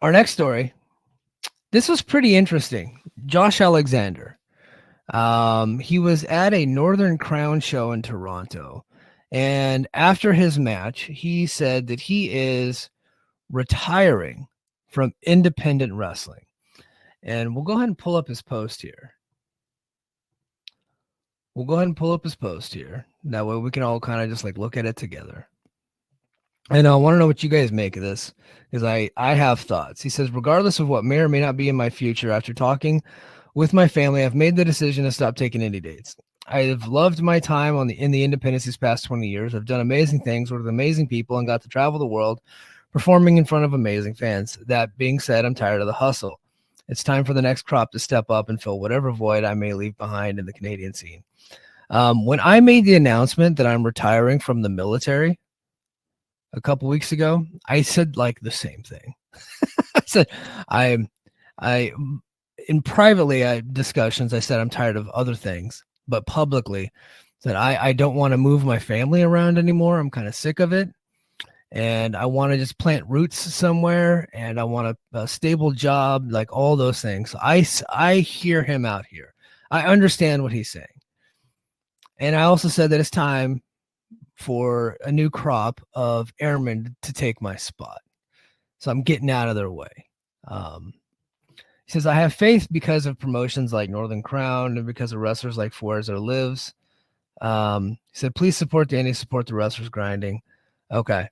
Our next story. This was pretty interesting. Josh Alexander. He was at a Northern Crown show in Toronto, and after his match, he said that he is retiring from independent wrestling. And we'll go ahead and pull up his post here. That way we can all kind of just like look at it together. And I want to know what you guys make of this because I have thoughts. He says, regardless of what may or may not be in my future, after talking with my family, I've made the decision to stop taking indie dates. I have loved my time in the independents these past 20 years. I've done amazing things with amazing people and got to travel the world performing in front of amazing fans. That being said, I'm tired of the hustle. It's time for the next crop to step up and fill whatever void I may leave behind in the Canadian scene. When I made the announcement that I'm retiring from the military a couple weeks ago, I said like the same thing. I said, I in privately discussions, I said I'm tired of other things, but publicly said I don't want to move my family around anymore. I'm kind of sick of it. And I want to just plant roots somewhere, and I want a stable job, like all those things. I hear him out here. I understand what he's saying. And I also said that it's time for a new crop of airmen to take my spot. So I'm getting out of their way. He says, I have faith because of promotions like Northern Crown and because of wrestlers like Fuerza Lives. He said, please support Danny, support the wrestlers grinding. Okay.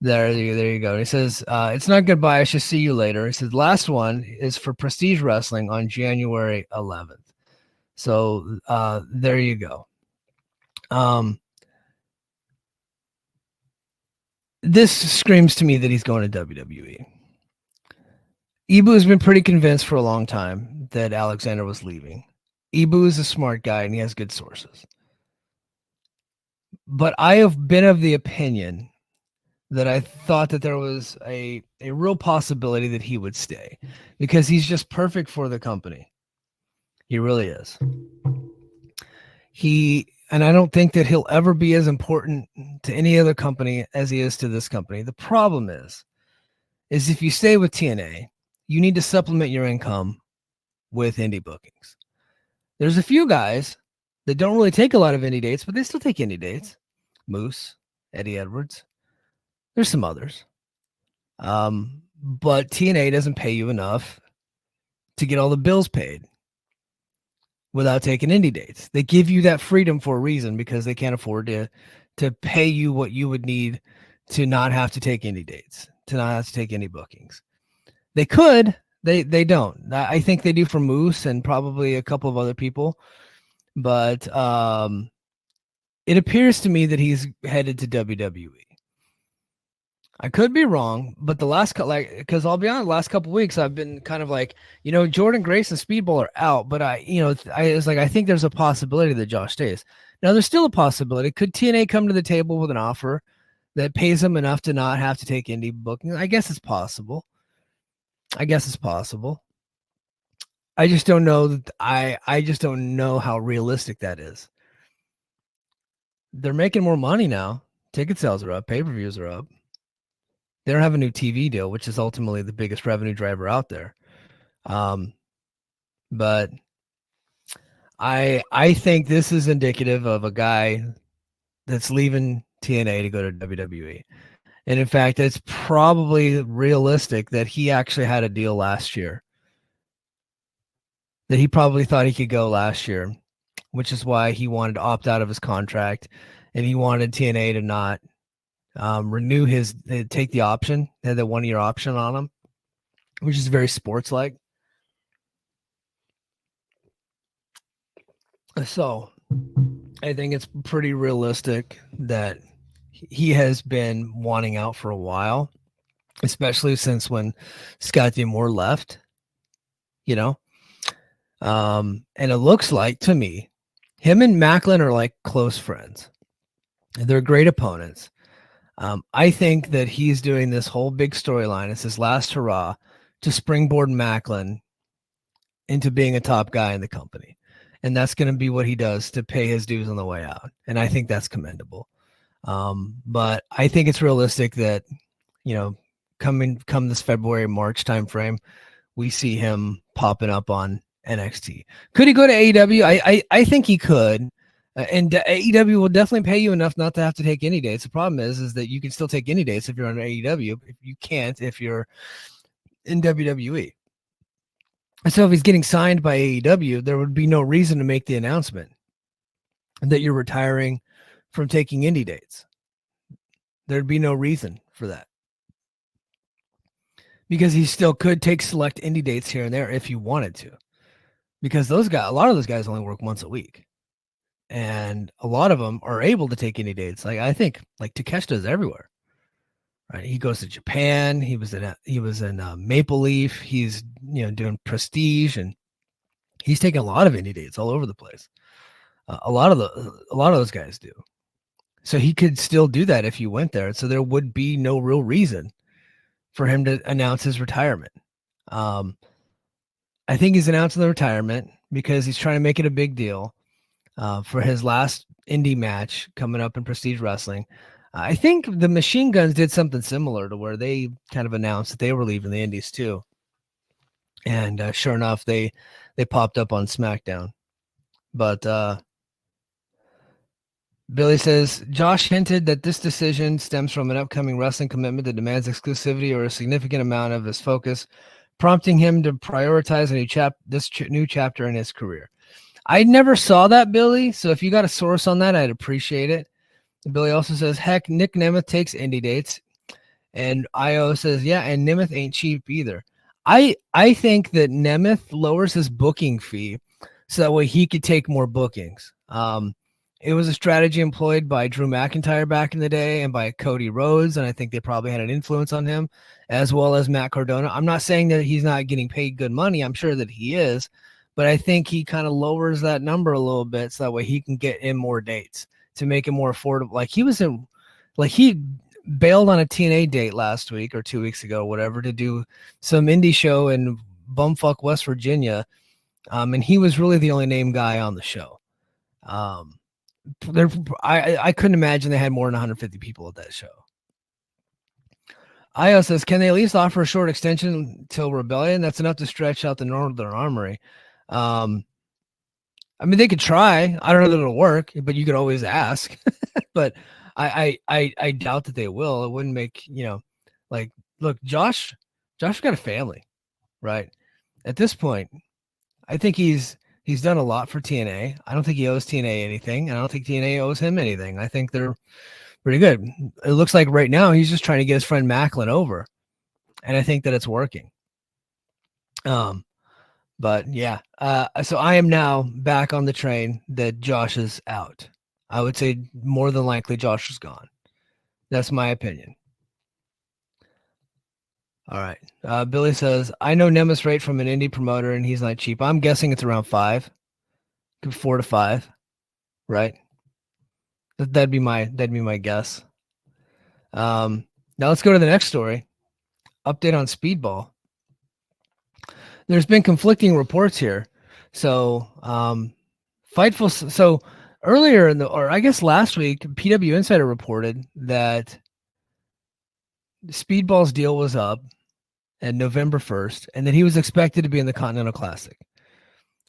There you go. He says, it's not goodbye. I shall see you later. He says, last one is for Prestige Wrestling on January 11th. So there you go. This screams to me that he's going to WWE. Ibu has been pretty convinced for a long time that Alexander was leaving. Ibu is a smart guy and he has good sources. But I have been of the opinion that I thought that there was a real possibility that he would stay because he's just perfect for the company. He really is. And I don't think that he'll ever be as important to any other company as he is to this company. The problem is if you stay with TNA, you need to supplement your income with indie bookings. There's a few guys that don't really take a lot of indie dates, but they still take indie dates. Moose, Eddie Edwards. There's some others. But TNA doesn't pay you enough to get all the bills paid without taking indie dates. They give you that freedom for a reason because they can't afford to pay you what you would need to not have to take indie dates, to not have to take any bookings. They could, they don't. I think they do for Moose and probably a couple of other people, but it appears to me that he's headed to WWE. I could be wrong, but because I'll be honest, the last couple of weeks I've been kind of like, Jordan Grace and Speedball are out, but I think there's a possibility that Josh stays. Now there's still a possibility. Could TNA come to the table with an offer that pays him enough to not have to take indie booking? I guess it's possible. I just don't know that I just don't know how realistic that is. They're making more money now. Ticket sales are up, pay-per-views are up. They don't have a new TV deal, which is ultimately the biggest revenue driver out there. But I think this is indicative of a guy that's leaving TNA to go to WWE. And in fact, it's probably realistic that he actually had a deal last year, that he probably thought he could go last year, which is why he wanted to opt out of his contract and he wanted TNA to not renew take the option, had the 1 year option on him, which is very sports-like. So I think it's pretty realistic that he has been wanting out for a while, especially since when Scott D'Amore left, and it looks like to me, him and Macklin are like close friends. They're great opponents. I think that he's doing this whole big storyline. It's his last hurrah to springboard Macklin into being a top guy in the company. And that's going to be what he does to pay his dues on the way out. And I think that's commendable. But I think it's realistic that, come this February, March timeframe, we see him popping up on NXT. Could he go to AEW? I think he could. And AEW will definitely pay you enough not to have to take any dates. The problem is that you can still take any dates if you're on AEW. If you can't, if you're in WWE. So if he's getting signed by AEW, there would be no reason to make the announcement that you're retiring from taking indie dates. There'd be no reason for that. Because he still could take select indie dates here and there if you wanted to. Because a lot of those guys only work once a week. And a lot of them are able to take indie dates. Like I think like Takeshita's everywhere. Right? He goes to Japan. He was in Maple Leaf. He's doing Prestige, and he's taking a lot of indie dates all over the place. A lot of those guys do. So he could still do that if you went there. So there would be no real reason for him to announce his retirement. I think he's announcing the retirement because he's trying to make it a big deal for his last indie match coming up in Prestige Wrestling. I think the Machine Guns did something similar to where they kind of announced that they were leaving the indies too. And sure enough, they popped up on SmackDown. But Billy says, Josh hinted that this decision stems from an upcoming wrestling commitment that demands exclusivity or a significant amount of his focus, prompting him to prioritize a new chapter in his career. I never saw that, Billy. So if you got a source on that, I'd appreciate it. Billy also says, heck, Nick Nemeth takes indie dates. And IO says, yeah, and Nemeth ain't cheap either. I think that Nemeth lowers his booking fee so that way he could take more bookings. It was a strategy employed by Drew McIntyre back in the day and by Cody Rhodes, and I think they probably had an influence on him, as well as Matt Cardona. I'm not saying that he's not getting paid good money. I'm sure that he is, but I think he kind of lowers that number a little bit so that way he can get in more dates to make it more affordable. He bailed on a TNA date last week or 2 weeks ago, whatever, to do some indie show in bumfuck West Virginia. And he was really the only name guy on the show. I couldn't imagine they had more than 150 people at that show. Io says, can they at least offer a short extension till Rebellion? That's enough to stretch out the Northern Armory. I mean, they could try. I don't know that it'll work, but you could always ask. But I doubt that they will. It wouldn't make, look, Josh got a family, right? At this point, I think he's done a lot for TNA. I don't think he owes TNA anything. And I don't think TNA owes him anything. I think they're pretty good. It looks like right now he's just trying to get his friend Macklin over. And I think that it's working. But yeah, so I am now back on the train that Josh is out. I would say more than likely Josh is gone. That's my opinion. All right. Billy says, I know Nemeth's rate from an indie promoter and he's not cheap. I'm guessing it's around 4 to 5, right? That'd be my guess. Now let's go to the next story. Update on Speedball. There's been conflicting reports here. So, Fightful. So earlier I guess last week, PW Insider reported that Speedball's deal was up on November 1st, and that he was expected to be in the Continental Classic.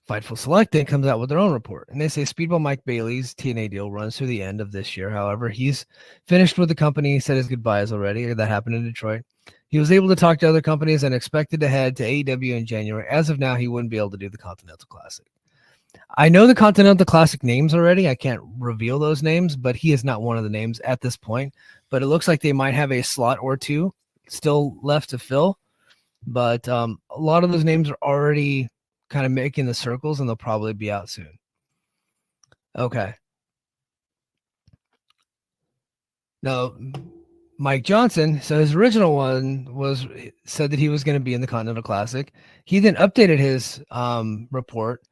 Fightful Select then comes out with their own report, and they say Speedball Mike Bailey's TNA deal runs through the end of this year. However, he's finished with the company. He said his goodbyes already. That happened in Detroit. He was able to talk to other companies and expected to head to AEW in January. As of now, he wouldn't be able to do the Continental Classic. I know the Continental Classic names already. I can't reveal those names, but he is not one of the names at this point. But it looks like they might have a slot or two still left to fill. But a lot of those names are already kind of making the circles, and they'll probably be out soon. Okay. Now, Mike Johnson, so his original one said that he was going to be in the Continental Classic. He then updated his report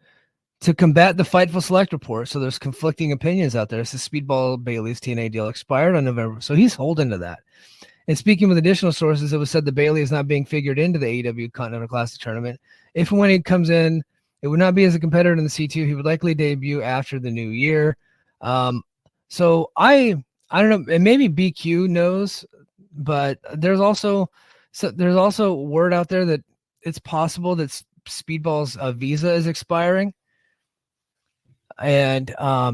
to combat the Fightful Select report. So there's conflicting opinions out there. It says Speedball Bailey's TNA deal expired on November. So he's holding to that. And speaking with additional sources, it was said that Bailey is not being figured into the AEW Continental Classic tournament. If and when he comes in, it would not be as a competitor in the C2. He would likely debut after the new year. So I don't know, and maybe BQ knows, but there's also So there's also word out there that it's possible that Speedball's visa is expiring, and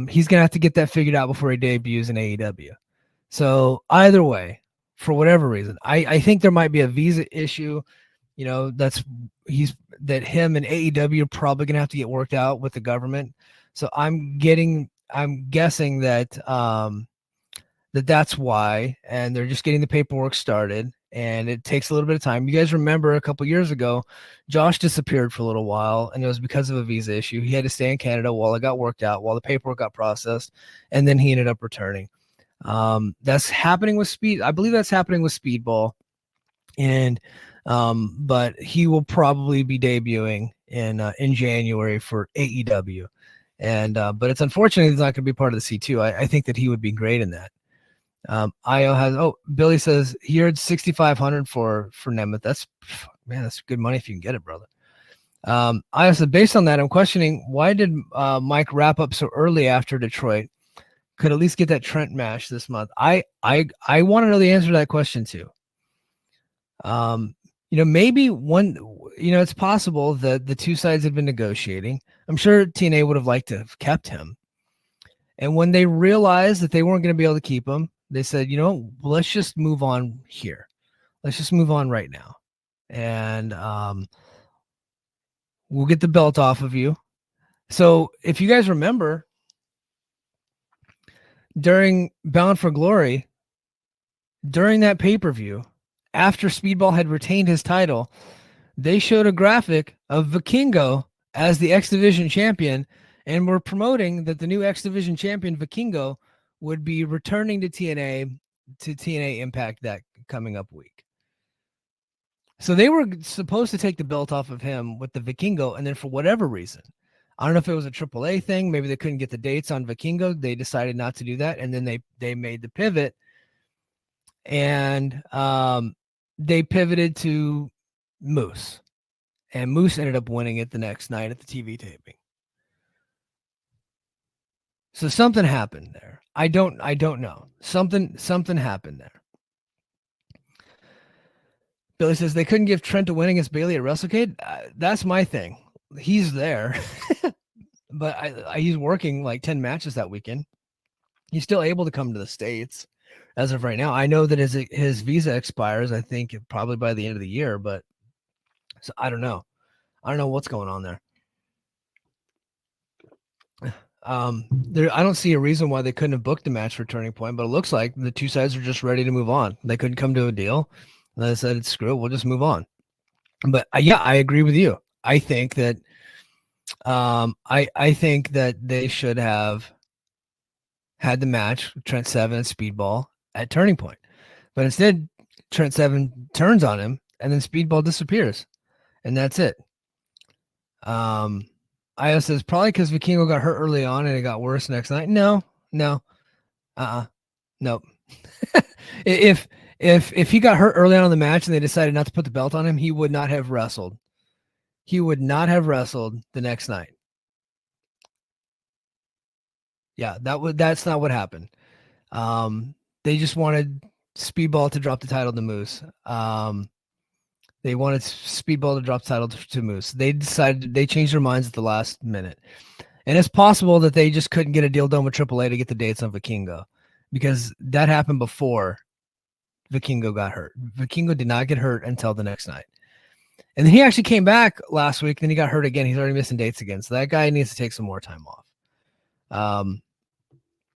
he's gonna have to get that figured out before he debuts in AEW. So either way, for whatever reason, I think there might be a visa issue. You know, that him and AEW are probably gonna have to get worked out with the government. So I'm guessing that that's why, and they're just getting the paperwork started, and it takes a little bit of time. You guys remember a couple years ago, Josh disappeared for a little while, and it was because of a visa issue. He had to stay in Canada while it got worked out, while the paperwork got processed, and then he ended up returning. That's happening with I believe that's happening with Speedball, and but he will probably be debuting in January for AEW, and but it's unfortunate he's not going to be part of the C2. I think that he would be great in that. Io has Billy says he earned 6,500 for Nemeth. That's good money if you can get it, brother. Io said, based on that, I'm questioning why did Mike wrap up so early after Detroit? Could at least get that Trent match this month. I want to know the answer to that question too. Maybe it's possible that the two sides had been negotiating. I'm sure TNA would have liked to have kept him. And when they realized that they weren't going to be able to keep him, they said, let's just move on here. Let's just move on right now. And we'll get the belt off of you. So if you guys remember, during Bound for Glory, during that pay-per-view, after Speedball had retained his title, they showed a graphic of Vikingo as the X Division champion, and were promoting that the new X Division champion, Vikingo, would be returning to TNA Impact that coming up week. So they were supposed to take the belt off of him with the Vikingo, and then for whatever reason, I don't know if it was a AAA thing, maybe they couldn't get the dates on Vikingo, they decided not to do that, and then they made the pivot, and they pivoted to Moose, and Moose ended up winning it the next night at the TV taping. So something happened there. I don't know. Something happened there. Billy says they couldn't give Trent a win against Bailey at WrestleCade. That's my thing. He's there, but he's working like 10 matches that weekend. He's still able to come to the States as of right now. I know that his visa expires, I think, probably by the end of the year, but so I don't know. I don't know what's going on there. I don't see a reason why they couldn't have booked the match for Turning Point, but it looks like the two sides are just ready to move on. They couldn't come to a deal. And they said, screw it, we'll just move on. But I agree with you. I think that I think that they should have had the match with Trent Seven and Speedball at Turning Point. But instead, Trent Seven turns on him and then Speedball disappears. And that's it. Io says probably because Vikingo got hurt early on and it got worse next night. No. Nope. if he got hurt early on in the match and they decided not to put the belt on him, he would not have wrestled. He would not have wrestled the next night. Yeah, that's not what happened. They just wanted Speedball to drop the title to Moose. They wanted Speedball to drop the title to Moose. They changed their minds at the last minute. And it's possible that they just couldn't get a deal done with AAA to get the dates on Vikingo, because that happened before Vikingo got hurt. Vikingo did not get hurt until the next night. And then he actually came back last week, then he got hurt again. He's already missing dates again. So that guy needs to take some more time off.